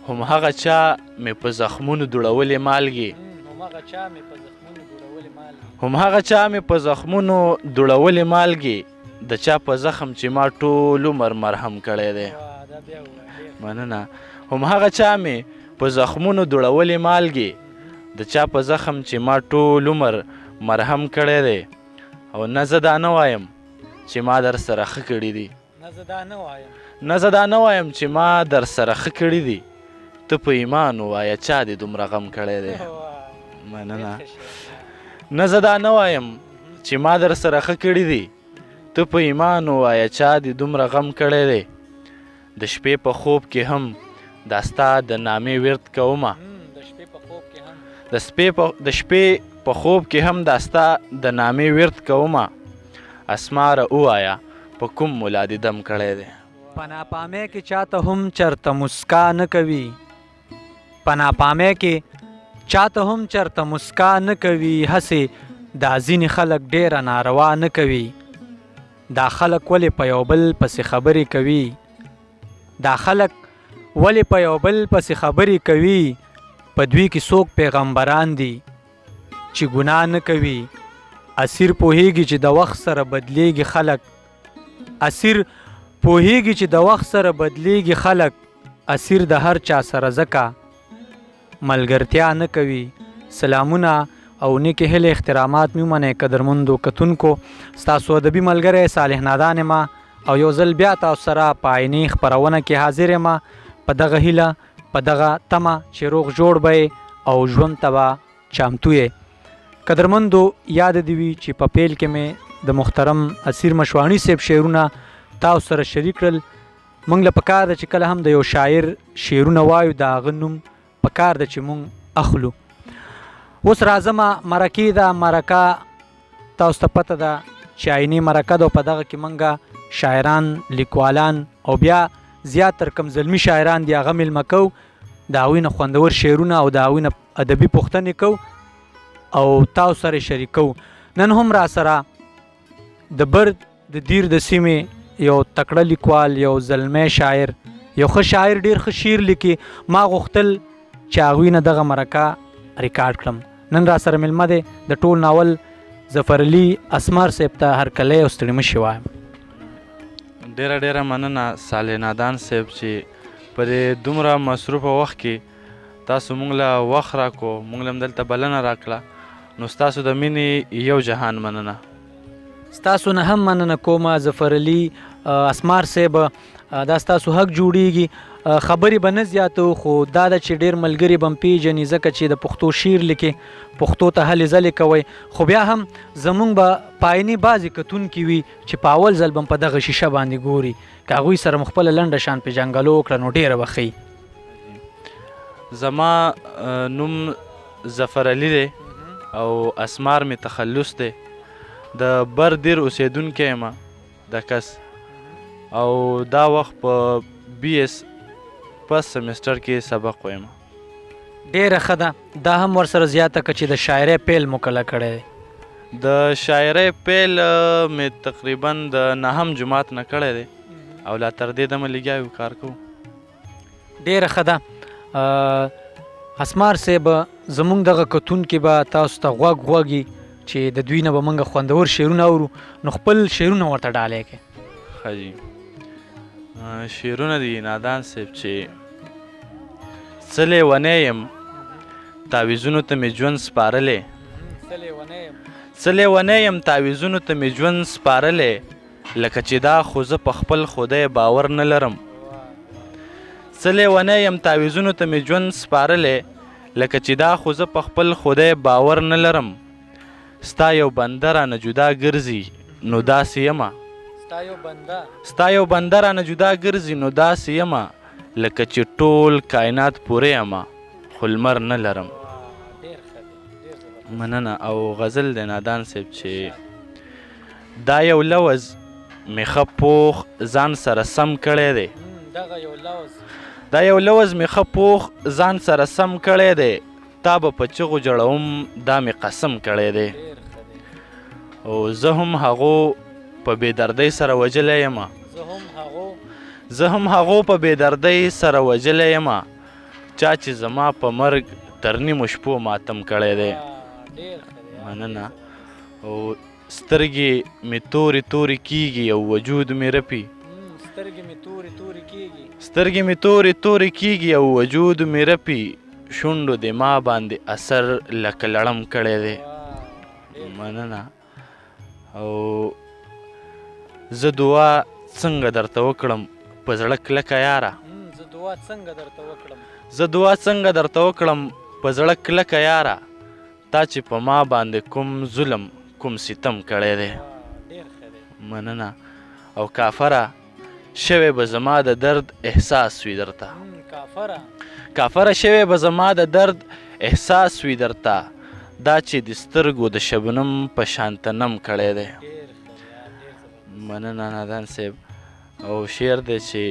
همهغه چا مې په زخمونو دوړولې مالګې همهغه چا مې په زخمونو دوړولې مالګې د چا په زخم چې ما ټول عمر مرهم کړی دی مننه همهغه چا مې په زخمونو دوړولې مالګې د چا په زخم چې ما ټول عمر مرهم کړی دی او نه زه دا نه وایم چې ما در سره ښه کړي دي نه زه دا نه وایم چې ما در سره ښه کړي دي ته په ایمان ووایه چا دې دومره غم کړی دی مننه نه زه دا نه وایم چې ما در سره ښه کړي دي ته په ایمان ووایه چا دې دومره غم کړی دی د شپې په خوب کې هم دا ستا د نامې ورد کومه د شپې په خوب کې هم دا ستا د نامې ورد کومه اسماره ووایه په کوم ملا دې دم کړی دی په ناپامۍ کې چاته هم چرته مسکا نه کوي په ناپامۍ کې چاته هم چرته مسکا نه کوي هسې دا ځینې خلک ډېره ناروا نه کوي دا خلک ولې په یو بل پسې خبرې کوي دا خلک ولې په یو بل پسې خبرې کوي په دوی کې څوک پیغمبران دي چې ګناه نه کوي اسیر پوهیږي چې د وخت سره بدلیږي خلک اسیر پوهیږي چې د وخت سره بدلیږي خلک اسیر د هر چا سره ځکه ملګرتیا نه کوي سلامونه او نیکې هیلې احترامات مې ومنئ قدرمندو کتونکو ستاسو ادبي ملګری صالح نادان یم او یو ځل بیا تاسو سره په عیني خپرونه کې حاضر یم په دغه هیله په دغه تمه چې روغ جوړ به او ژوند ته به چامتو یې قدرمندو یاد دې وي چې په پیل کې مې د محترم اسیر مشواڼي صاحب شعرونه تاسو سره شریک کړل موږ له پکار ده چې کله هم د یو شاعر شعرونه وایو د هغه نوم پکار ده چې موږ اخلو اوس راځمه مرکې ده مرکه تاسو ته پته ده چې عیني مرکه ده او په دغه کې موږ شاعران لیکوالان او بیا زیات تر کم زلمي شاعران دي هغه میلمه کوو د هغوی نه خوندور شعرونه او د هغوی نه ادبي پوښتنې کوو او تاسو سره شریکو نن هم را سره د برد د دیر د سیمې یو تکړه لیکوال یو زلمی شاعر یو ښه شاعر ډېر ښه شعر لیکي ما غوښتل چې هغوی نه دغه مرکه ریکارډ کړم نن را سره میلمه دی د ټول ناول ظفرعلي اسمار صاحب ته هرکلی او ستړي مشي وایم ډیره مننه صالح نادان صاحب چې په دې دومره مصروفه وخت کې تاسو موږ له وخت راکړو موږ له هم دلته بلنه راکړه نو ستاسو د مینې یو جهان مننه ستاسو نه هم مننه کومه ظفرعلي اسمار صاحب دا ستاسو حق جوړیږي خبرې به نه زیاتو خو دا ده چې ډېر ملګري به م پېژني ځکه چې د پښتو شعر لیکي پښتو ته هلې ځلې کوئ خو بیا هم زمونږ به پایني بعضې کتونکي وي چې په اول ځل به م په دغه شیشه باندې ګوري که هغوی سره م خپله لنډه شان پېژنګلو وکړه نو ډېره به ښه زما نوم ظفرعلي دی او اسمار مې تخلص دی د بر دیر اوسېدونکی یم د کس او دا وخت په BS پس سمستر کې سبق وایم ډېره ښه ده دا هم ورسره زیاته که چې د شاعرۍ پیل مو کله کړی دی د شاعرۍ پیل مې تقریبا د 9 جماعت نه کړی دی او لا تر دې دمه لګیا یو کار کوو ډېره ښه ده اسمار صاحب زموږ دغه کتونکي به تاسو ته غوږ چې د دوی نه به موږ خوندور شعرونه اورو نو خپل شعرونه ورته ډالۍ کړئ ښه جي شعرونه دي نادان صاحب چې څه لیونی یم تعویذونو ته مې ژوند سپارلی څه لیونی یم تعویذونو ته مې ژوند سپارلی لکه چې دا خو زه په خپل خدای باور نه لرم څه لیونی یم تعویذونو ته مې ژوند سپارلی لکه چې دا خو زه په خپل خدای باور نه لرم ستا یو بنده رانه جدا ګرځي نو داسې یمه ستا یو بنده رانه جدا ګرځي نو داسې یمه لکه چې ټول کائنات پورې یمه خو لمر نه لرم مننه او غزل دی نادان صاحب چې دا یو لوز مې ښه پوخ ځان سره سم کړی دی دا یو لوز مې ښه پوخ ځان سره سم کړی دی تا به په چغو جړوم دا مې قسم کړی دی او زه هم هغو په بېدردۍ سره وجلی یم زه هم هغو په بېدردۍ سره وجلی یم چا چې زما په مرګ تر نیمو شپو ماتم کړی دی. ډېر ښه دی. مننه. او سترګې مې تورې تورې کېږي او وجود مې رپي. سترګې مې تورې تورې کېږي. سترګې مې تورې تورې کېږي او وجود مې رپي. شونډو د ما باندې اثر لکه لړم کړی دی. مننه. او زه دعا څنګه درته وکړم په زړه کلکه یاره. زه دعا څنګه درته وکړم. زه دعا څنګه درته وکړم په زړه کلکه یاره. تا چې په ما باندې کوم ظلم کوم ستم کړی دی. ډېر ښه دی. مننه. او کافره شوی به زما د درد احساس وي درته. کافره شوی به زما د درد احساس وي درته. دا چې د سترګو د شبنم په شانتنم کړی دی. مننه نادان صاحب. او شعر دی چې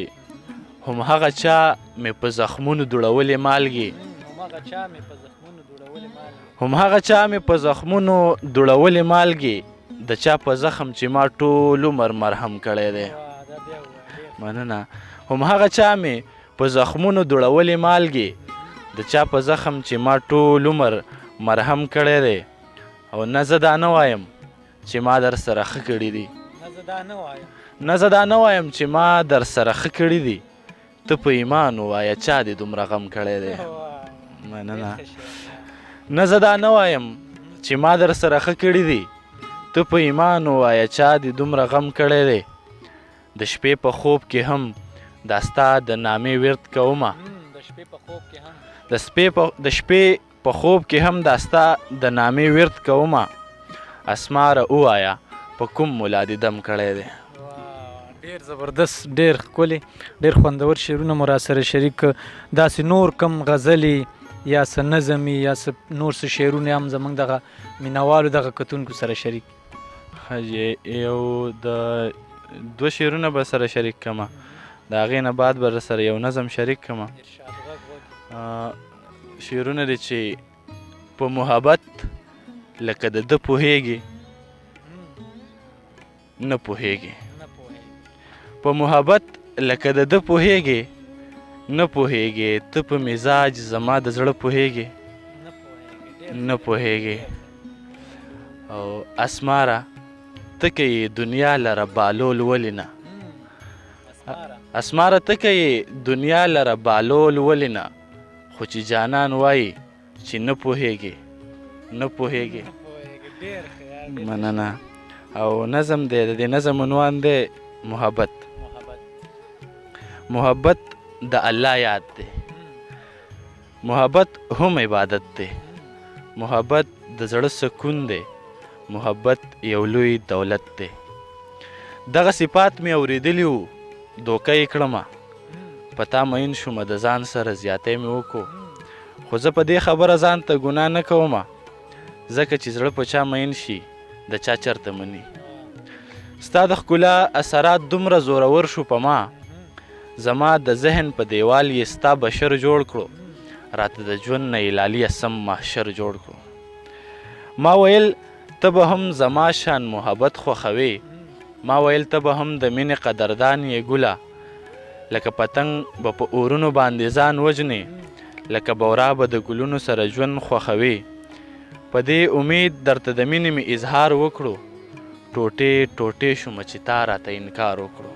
همهغه چا مې په زخمونو دوړولې مالګې. همهغه چا مې په زخمونو دوړولې مالګې. د چا په زخم چې ما ټول عمر مرهم کړی دی. مننه. همهغه چا مې په زخمونو دوړولې مالګې. د چا په زخم چې ما ټول عمر مرهم کړی دی. او نه زه دا نه وایم چې ما در سره ښه کړي دي. نه زه دا نه وایم چې ما در سره ښه کړي دي. ته په ایمان ووایه چا دې دومره غم کړی دی. مننه. نه زه دا نه وایم چې ما در سره ښه کړي دي. ته په ایمان ووایه چا دې دومره غم کړی دی. د شپې په خوب کې هم دا ستا د نامې ورد کومه. د شپې په خوب کې هم دا ستا د نامې ورد کومه. اسماره ووایه په کوم ملا دې دم کړی دی. ډېر زبردست، ډېر ښکلي، ډېر خوندور شعرونه مو را سره شریک. داسې نور کم غزلې یا څه نظمي یا څه نور څه شعرونه هم زموږ دغه مینوالو دغه کتونکو سره شریک. یو د 2 شعرونه به سره شریک کړمه. د هغې نه بعد به سره یو نظم شریک کړمه. شعرونه دي چې په محبت لکه د ده پوهېږي نه پوهېږي. په محبت لکه د ده پوهېږي نه پوهېږي. ته په مزاج زما د زړه پوهېږي نه پوهېږي. او اسماره ته که یې دنیا لره بالول ولې نه. اسماره ته که یې دنیا لره بالول ولې نه. خو چې جانان وایي چې نه پوهېږي نه پوهېږي. مننه. او نظم دی، د دې نظم عنوان دی محبت. محبت د الله یاد دی. محبت هم عبادت دی. محبت د زړه سکون دی. محبت یو لوی دولت دی. دغه صفات مې اورېدلي وو، دوکه یې کړمه. په تا مین شومه د ځان سره زیاتی مې وکړو. خو زه په دې خبره ځان ته ګناه نه کومه. ځکه چې زړه په چا مین شي د چا چرته مني. ستا د ښکلا اثرات دومره زورور شو په ما. زما د ذهن په دیوال یې ستا بشر جوړ کړو. راته د ژوند نه یې لالیه سم محشر جوړ کړو. ما ویل ته به هم زما شان محبت خوښوې. ما ویل ته به هم د مینې قدردان یې ګله. لکه پتنګ به په اورونو باندې ځان وجنې. لکه بورا به د ګلونو سره ژوند خوښوې. په دې امید درته د مینې مې اظهار وکړو. ټوټې ټوټې شومه چې تا راته انکار وکړو.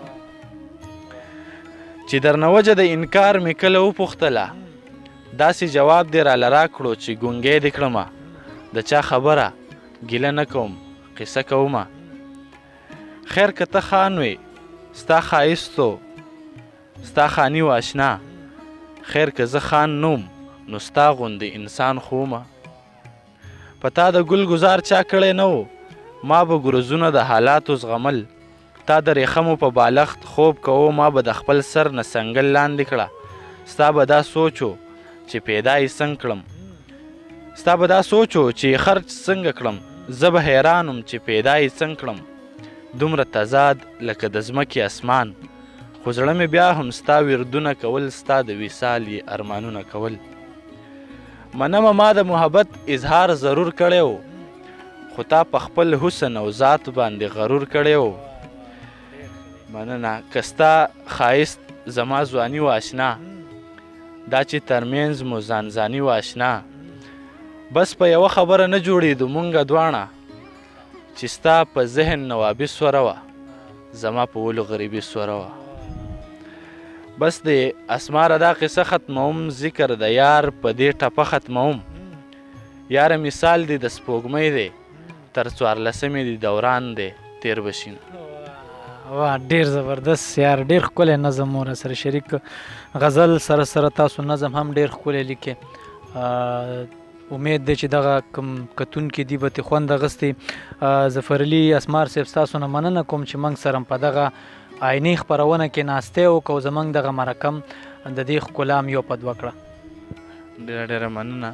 چې درنه وجه د انکار مې کله وپوښتله. داسې جواب دې راله راکړو چې ګونګی دې کړمه. د چا خبره ګیله نه کوم قصه کومه. خیر که ته خان وې ستا ښایستو ستا خاني و اشنا. خیر که زه خان نوم نو ستا غوندې انسان خومه. په تا د ګل ګزار چا کړی نه و. ما به ګرزونه د حالاتو زغمل. تا د ریخمو په بالښت خوب کوو. ما به د خپل سر نه سنګل لاندې کړه. ستا به دا سوچو چې پیدا یې څنګه کړم. ستا به دا سوچو چې خرج څنګه کړم. زه به حیرانم چې پیدا یې څنګه کړم. دومره تضاد لکه د ځمکې اسمان. خو زړه مې بیا هم ستا وردونه کول. ستا د وصال یې ارمانونه کول. منمه ما د محبت اظهار ضرور کړی و. خو تا په خپل حسن او ذات باندې غرور کړی و. مننه. که ستا ښایست زما ځواني و اشنا. دا چې ترمنځ مو ځانځاني و اشنا بس په یوه خبره نه جوړېدو مونږ دواړه چې ستا په ذهن نوابي سوره وه زما په ولو غریبي سوره وه بس د اسماره دا قصه ختموم ذکر د یار په دې ټپه ختموم یاره مثال دی د سپوږمۍ دی تر 14مې دی دوران دی تیر بشین واه ډیر زبردست یار ډیر ښکلی نظم مو سره شریک غزل سره سره تاسو نظم هم ډیر ښکلی لیکې امید دی چې دغه کوم کتونکي دي به ترې خوند اخیستی ظفرعلي اسمار صاحب ستاسو نه مننه کوم چې موږ سره په دغه عیني خپرونه کې ناستی وکړو زموږ دغه مرکم د دې ښکلا م یو په دوه کړه ډېره ډېره مننه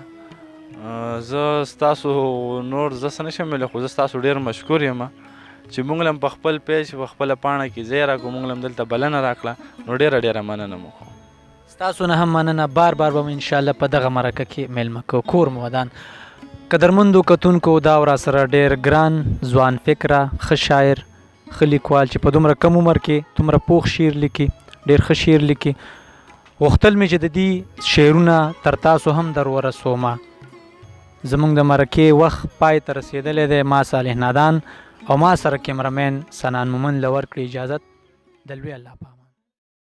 زه ستاسو نور زه څه نشم ویلی خو زه ستاسو ډېر مشکور یم چې موږ له په خپل پیج په خپله پاڼه کې ځای راکړو موږ له دلته بلنه راکړه نو ډېره ډېره مننه مو کوم ستاسو نه هم مننه بار بار به م انشاءالله په دغه مرکه کې میلمه کوو کور مو ودان قدرمندو کتونکو دا ورا سره ډېر ګران ځوان فکره ښه شاعر ښه لیکوال چې په دومره کم عمر کې دومره پوخ شعر لیکي ډېر ښه شعر لیکي غوښتل مې چې د دې شعرونه تر تاسو هم در ورسومه زموږ د مرکې وخت پای ته رسېدلی دی ما صالح نادان او ما سره کیمرمین سنان مومن له ورکړې اجازت د لوی الله په